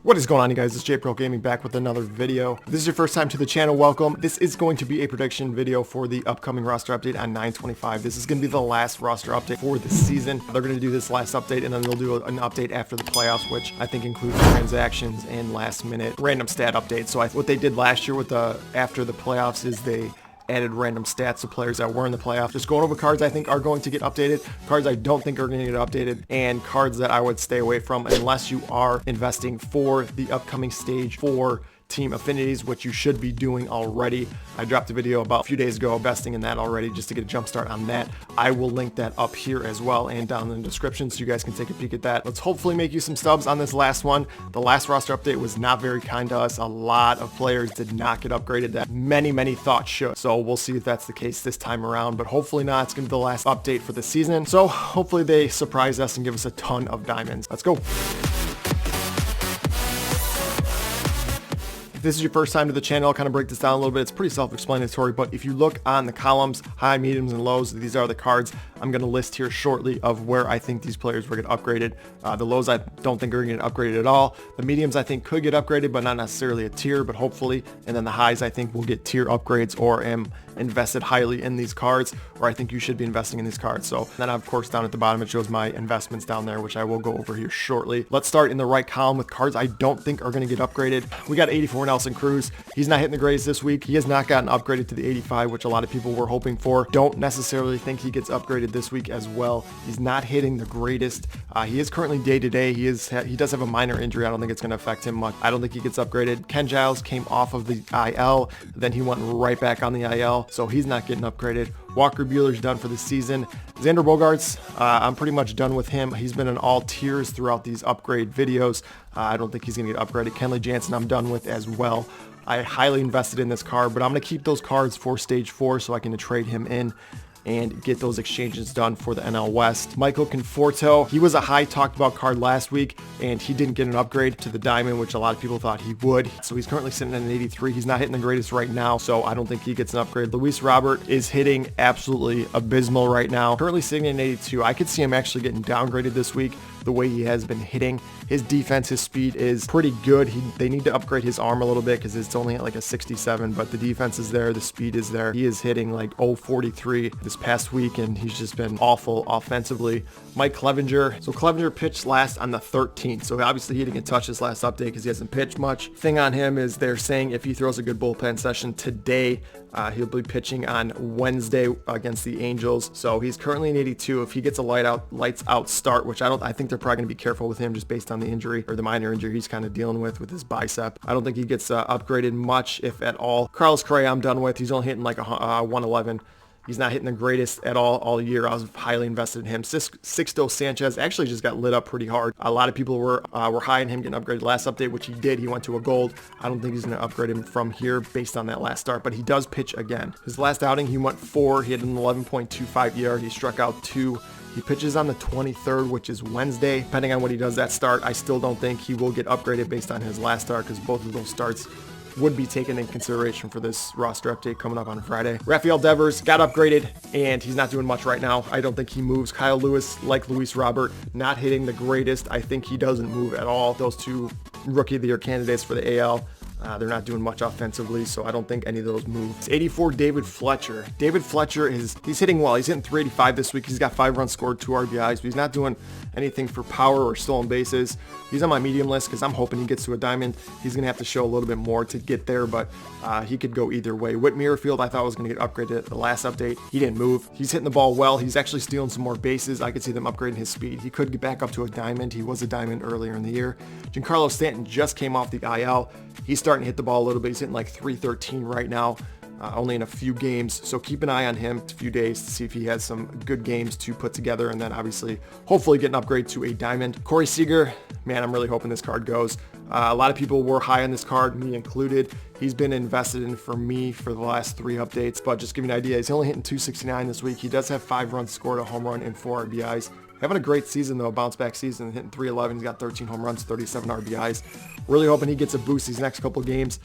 What is going on, you guys? It's JProGaming back with another video. If this is your first time to the channel, welcome. This is going to be a prediction video for the upcoming roster update on 9/25. This is going to be the last roster update for the season. They're going to do this last update and then they'll do an update after the playoffs, which I think includes transactions and last minute random stat updates. So what they did last year with after the playoffs is they added random stats to players that were in the playoffs. Just going over cards I think are going to get updated, cards I don't think are going to get updated, and cards that I would stay away from unless you are investing for the upcoming stage for team affinities, which you should be doing already. I dropped a video about a few days ago investing in that already just to get a jump start on that. I will link that up here as well and down in the description so you guys can take a peek at that. Let's hopefully make you some stubs on this last one. The last roster update was not very kind to us. A lot of players did not get upgraded that many thought should. So we'll see if that's the case this time around, but hopefully not. It's going to be the last update for the season. So hopefully they surprise us and give us a ton of diamonds. Let's go. If this is your first time to the channel, I'll kind of break this down a little bit. It's pretty self-explanatory, but if you look on the columns, high, mediums, and lows, these are the cards I'm going to list here shortly of where I think these players will get upgraded. The lows I don't think are going to get upgraded at all. The mediums I think could get upgraded, but not necessarily a tier, but hopefully. And then the highs I think will get tier upgrades or am invested highly in these cards, or I think you should be investing in these cards. So then of course down at the bottom it shows my investments down there, which I will go over here shortly. Let's start in the right column with cards I don't think are going to get upgraded. We got 84 Nelson Cruz. He's not hitting the grades this week. He has not gotten upgraded to the 85, which a lot of people were hoping for. Don't necessarily think he gets upgraded this week as well. He's not hitting the greatest. He is currently day-to-day. He does have a minor injury. I don't think it's going to affect him much. I don't think he gets upgraded. Ken Giles came off of the IL, then he went right back on the IL, so he's not getting upgraded. Walker Buehler's done for the season. Xander Bogaerts, I'm pretty much done with him. He's been in all tiers throughout these upgrade videos. I don't think he's going to get upgraded. Kenley Jansen I'm done with as well. I highly invested in this card, but I'm going to keep those cards for stage 4 so I can trade him in and get those exchanges done for the NL West. Michael Conforto, he was a high talked about card last week and he didn't get an upgrade to the diamond, which a lot of people thought he would. So he's currently sitting at an 83. He's not hitting the greatest right now, so I don't think he gets an upgrade. Luis Robert is hitting absolutely abysmal right now. Currently sitting at an 82. I could see him actually getting downgraded this week the way he has been hitting. His defense, his speed is pretty good. They need to upgrade his arm a little bit because it's only at like a 67, but the defense is there, the speed is there. He is hitting like 043 this past week and he's just been awful offensively. Mike Clevenger. So Clevenger pitched last on the 13th, so obviously he didn't get touched this last update because he hasn't pitched much. Thing on him is they're saying if he throws a good bullpen session today, he'll be pitching on Wednesday against the Angels. So he's currently an 82. If he gets a lights out start, which I think they're probably going to be careful with him just based on the injury or the minor injury he's kind of dealing with his bicep. I don't think he gets upgraded much, if at all. Carlos Correa I'm done with. He's only hitting like a 111. He's not hitting the greatest at all year. I was highly invested in him. Sixto Sanchez actually just got lit up pretty hard. A lot of people were high on him getting upgraded last update, which he did. He went to a gold. I don't think he's going to upgrade him from here based on that last start, but he does pitch again. His last outing, he went 4. He had an 11.25 ERA. He struck out 2. He pitches on the 23rd, which is Wednesday. Depending on what he does that start, I still don't think he will get upgraded based on his last start because both of those starts would be taken in consideration for this roster update coming up on Friday. Rafael Devers got upgraded and he's not doing much right now. I don't think he moves. Kyle Lewis, like Luis Robert, not hitting the greatest. I think he doesn't move at all. Those two rookie of the year candidates for the AL. They're not doing much offensively, so I don't think any of those move. 84 David Fletcher. David Fletcher he's hitting well. He's hitting 385 this week. He's got 5 runs scored, 2 RBIs, but he's not doing anything for power or stolen bases. He's on my medium list because I'm hoping he gets to a diamond. He's going to have to show a little bit more to get there, but he could go either way. Whit Merrifield I thought was going to get upgraded at the last update. He didn't move. He's hitting the ball well. He's actually stealing some more bases. I could see them upgrading his speed. He could get back up to a diamond. He was a diamond earlier in the year. Giancarlo Stanton just came off the IL. He's starting to hit the ball a little bit. He's hitting like 313 right now, only in a few games. So keep an eye on him a few days to see if he has some good games to put together. And then obviously, hopefully get an upgrade to a diamond. Corey Seeger, man, I'm really hoping this card goes. A lot of people were high on this card, me included. He's been invested in for me for the last 3 updates, but just give you an idea, he's only hitting 269 this week. He does have 5 runs scored, a home run, and 4 RBIs. Having a great season though, a bounce back season, hitting 311. He's got 13 home runs, 37 RBIs. Really hoping he gets a boost these next couple games.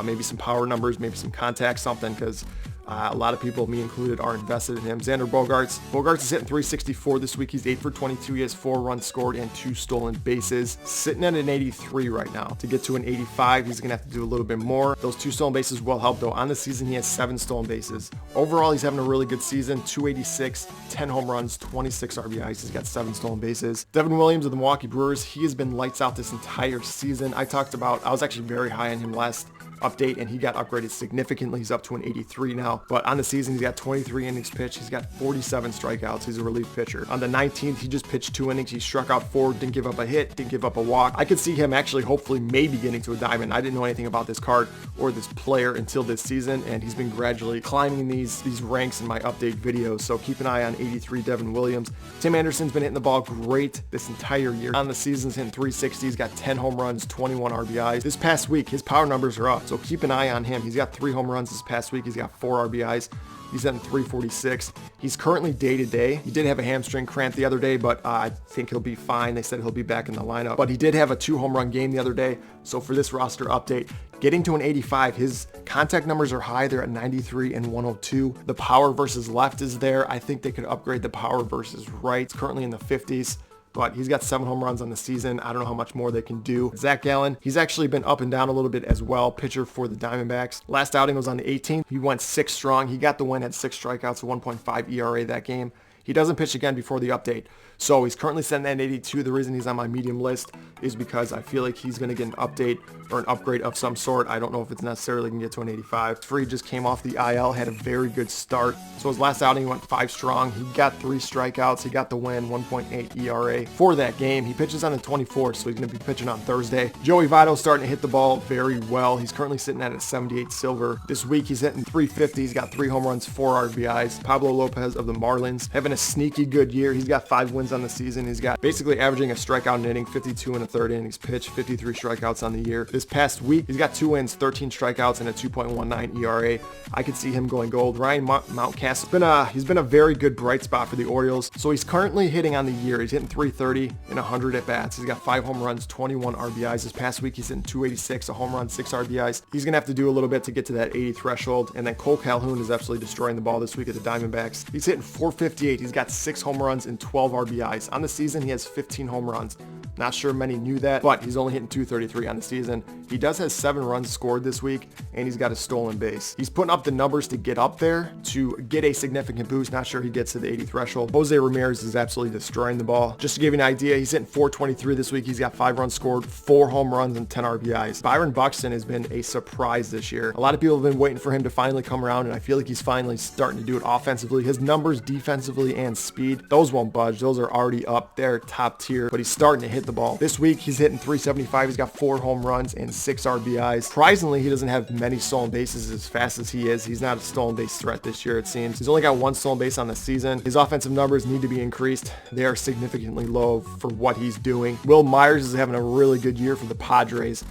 Maybe some power numbers, maybe some contact, something, because A lot of people, me included, are invested in him. Xander Bogaerts. Bogaerts is hitting 364 this week. He's 8 for 22. He has 4 runs scored and 2 stolen bases. Sitting at an 83 right now. To get to an 85, he's going to have to do a little bit more. Those 2 stolen bases will help, though. On the season, he has 7 stolen bases. Overall, he's having a really good season. 286, 10 home runs, 26 RBIs. He's got 7 stolen bases. Devin Williams of the Milwaukee Brewers. He has been lights out this entire season. I was actually very high on him last update, and he got upgraded significantly. He's up to an 83 now, but on the season he's got 23 innings pitched. He's got 47 strikeouts. He's a relief pitcher. On the 19th, he just pitched 2 innings. He struck out 4, didn't give up a hit, didn't give up a walk. I could see him actually hopefully maybe getting to a diamond. I didn't know anything about this card or this player until this season, and he's been gradually climbing these ranks in my update videos, so keep an eye on 83 Devin Williams. Tim Anderson's been hitting the ball great this entire year. On the season, he's hitting 360. He's got 10 home runs, 21 RBIs. This past week, his power numbers are up, so keep an eye on him. He's got 3 home runs this past week. He's got 4 RBIs. He's hitting 346. He's currently day-to-day. He did have a hamstring cramp the other day, but I think he'll be fine. They said he'll be back in the lineup. But he did have a 2 home run game the other day. So for this roster update, getting to an 85, his contact numbers are high. They're at 93 and 102. The power versus left is there. I think they could upgrade the power versus right. It's currently in the 50s. But he's got 7 home runs on the season. I don't know how much more they can do. Zach Gallen, he's actually been up and down a little bit as well. Pitcher for the Diamondbacks. Last outing was on the 18th. He went 6 strong. He got the win, had 6 strikeouts, a 1.5 ERA that game. He doesn't pitch again before the update. So he's currently sitting at 82. The reason he's on my medium list is because I feel like he's going to get an update or an upgrade of some sort. I don't know if it's necessarily going to get to an 85. Free just came off the IL, had a very good start. So his last outing, he went 5 strong. He got 3 strikeouts. He got the win, 1.8 ERA for that game. He pitches on the 24th, so he's going to be pitching on Thursday. Joey Votto's starting to hit the ball very well. He's currently sitting at a 78 silver. This week, he's hitting 350. He's got 3 home runs, 4 RBIs. Pablo Lopez of the Marlins having a sneaky good year. He's got 5 wins on the season. He's got basically averaging a strikeout an inning, 52 and a third innings pitched, 53 strikeouts on the year. This past week, he's got 2 wins, 13 strikeouts, and a 2.19 ERA. I could see him going gold. Ryan Mountcastle, he's been a very good bright spot for the Orioles. So he's currently hitting on the year. He's hitting 330 in 100 at bats. He's got 5 home runs, 21 RBIs. This past week, he's hitting 286, a home run, 6 RBIs. He's going to have to do a little bit to get to that 80 threshold. And then Cole Calhoun is absolutely destroying the ball this week at the Diamondbacks. He's hitting 458. He's got 6 home runs and 12 RBIs. On the season, he has 15 home runs. Not sure many knew that, but he's only hitting 233 on the season. He does have 7 runs scored this week, and he's got a stolen base. He's putting up the numbers to get up there, to get a significant boost. Not sure he gets to the 80 threshold. Jose Ramirez is absolutely destroying the ball. Just to give you an idea, he's hitting 423 this week. He's got 5 runs scored, 4 home runs, and 10 RBIs. Byron Buxton has been a surprise this year. A lot of people have been waiting for him to finally come around, and I feel like he's finally starting to do it offensively. His numbers defensively and speed, those won't budge. Those are already up there, top tier, but he's starting to hit the ball. This week, he's hitting 375. He's got 4 home runs and 6 RBIs. Surprisingly, he doesn't have many stolen bases as fast as he is. He's not a stolen base threat this year, it seems. He's only got 1 stolen base on the season. His offensive numbers need to be increased. They are significantly low for what he's doing. Will Myers is having a really good year for the Padres.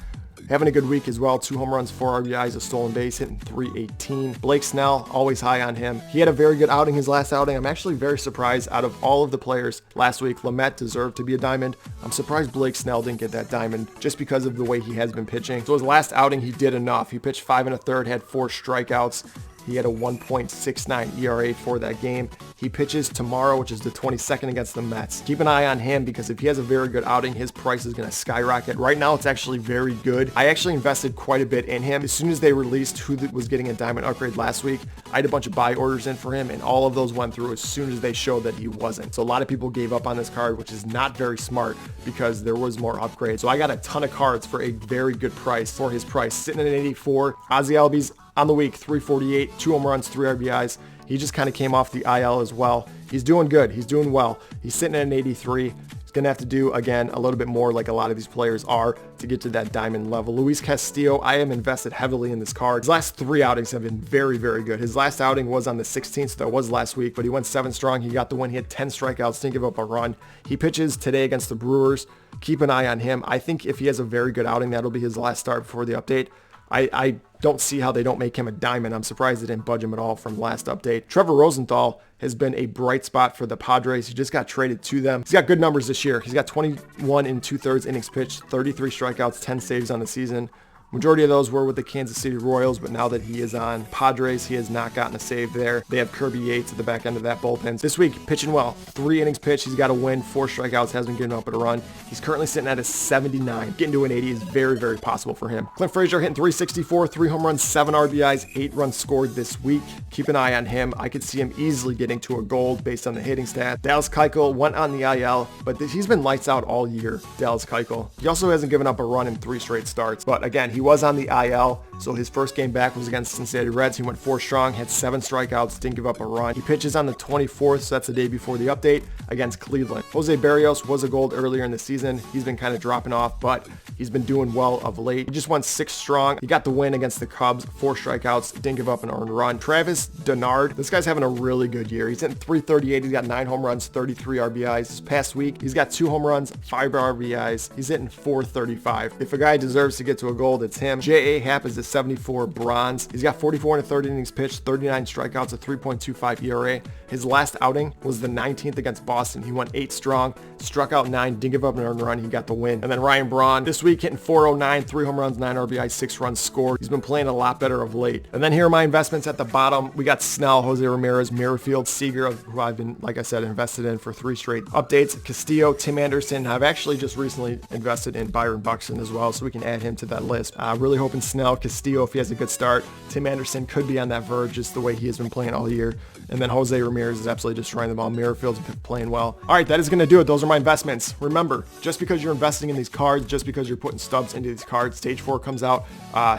Having a good week as well. 2 home runs, 4 RBIs, a stolen base, hitting 318. Blake Snell, always high on him. He had a very good outing his last outing. I'm actually very surprised out of all of the players last week. Lamet deserved to be a diamond. I'm surprised Blake Snell didn't get that diamond just because of the way he has been pitching. So his last outing, he did enough. He pitched 5 1/3, had 4 strikeouts. He had a 1.69 ERA for that game. He pitches tomorrow, which is the 22nd against the Mets. Keep an eye on him because if he has a very good outing, his price is going to skyrocket. Right now, it's actually very good. I actually invested quite a bit in him. As soon as they released who was getting a diamond upgrade last week, I had a bunch of buy orders in for him, and all of those went through as soon as they showed that he wasn't. So a lot of people gave up on this card, which is not very smart because there was more upgrades. So I got a ton of cards for a very good price for his price. Sitting at an 84. Ozzy Albee's on the week, 348, 2 home runs, 3 RBIs. He just kind of came off the IL as well. He's doing good. He's doing well. He's sitting at an 83. He's going to have to do, again, a little bit more like a lot of these players are to get to that diamond level. Louise Castillo, I am invested heavily in this card. His last 3 outings have been very, very good. His last outing was on the 16th, so that was last week, but he went 7 strong. He got the win. He had 10 strikeouts, didn't give up a run. He pitches today against the Brewers. Keep an eye on him. I think if he has a very good outing, that'll be his last start before the update. I don't see how they don't make him a diamond. I'm surprised they didn't budge him at all from last update. Trevor Rosenthal has been a bright spot for the Padres. He just got traded to them. He's got good numbers this year. He's got 21 2/3 innings pitched, 33 strikeouts, 10 saves on the season. Majority of those were with the Kansas City Royals, but now that he is on Padres, he has not gotten a save there. They have Kirby Yates at the back end of that bullpen. This week, pitching well. 3 innings pitched. He's got a win. 4 strikeouts. Hasn't given up at a run. He's currently sitting at a 79. Getting to an 80 is very, very possible for him. Clint Frazier hitting 364, 3 home runs, 7 RBIs, 8 runs scored this week. Keep an eye on him. I could see him easily getting to a gold based on the hitting stat. Dallas Keuchel went on the IL, but he's been lights out all year, Dallas Keuchel. He also hasn't given up a run in 3 straight starts, but again, he was on the IL, so his first game back was against Cincinnati Reds. He went 4 strong, had 7 strikeouts, didn't give up a run. He pitches on the 24th, so that's the day before the update, against Cleveland. Jose Barrios was a gold earlier in the season. He's been kind of dropping off, but he's been doing well of late. He just went 6 strong. He got the win against the Cubs, 4 strikeouts, didn't give up an earned run. Travis Denard, this guy's having a really good year. He's hitting 338. He's got 9 home runs, 33 RBIs. This past week, he's got 2 home runs, 5 RBIs. He's hitting 435. If a guy deserves to get to a gold, it's him. J.A. Happ is a 74 bronze. He's got 44 and 30 innings pitched, 39 strikeouts, a 3.25 ERA. His last outing was the 19th against Boston. He went 8 strong, struck out 9, didn't give up an earned run. He got the win. And then Ryan Braun, this week hitting 409, 3 home runs, 9 RBIs, 6 runs scored. He's been playing a lot better of late. And then here are my investments at the bottom. We got Snell, Jose Ramirez, Merrifield, Seeger, who I've been, like I said, invested in for 3 straight updates. Castillo, Tim Anderson. I've actually just recently invested in Byron Buxton as well, so we can add him to that list. Really hoping Snell, Castillo, if he has a good start. Tim Anderson could be on that verge just the way he has been playing all year. And then Jose Ramirez is absolutely destroying the ball. Merrifield's playing well. All right, that is going to do it. Those are my investments. Remember, just because you're investing in these cards, just because you're putting stubs into these cards, Stage 4 comes out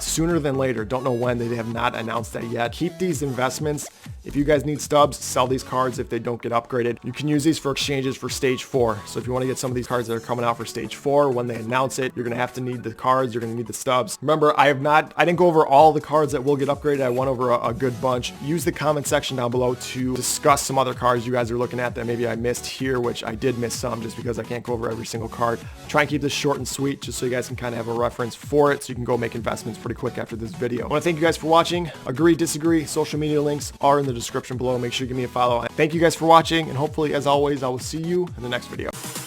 sooner than later. Don't know when. They have not announced that yet. Keep these investments. If you guys need stubs, sell these cards if they don't get upgraded. You can use these for exchanges for Stage 4. So if you want to get some of these cards that are coming out for Stage 4, when they announce it, you're going to have to need the cards. You're going to need the stubs. Remember, I didn't go over all the cards that will get upgraded. I went over a good bunch. Use the comment section down below to discuss some other cards you guys are looking at that maybe I missed here, which I did miss some just because I can't go over every single card. Try and keep this short and sweet just so you guys can kind of have a reference for it so you can go make investments pretty quick after this video. I want to thank you guys for watching. Agree, disagree, social media links are in the description below. Make sure you give me a follow. Thank you guys for watching, and hopefully, as always, I will see you in the next video.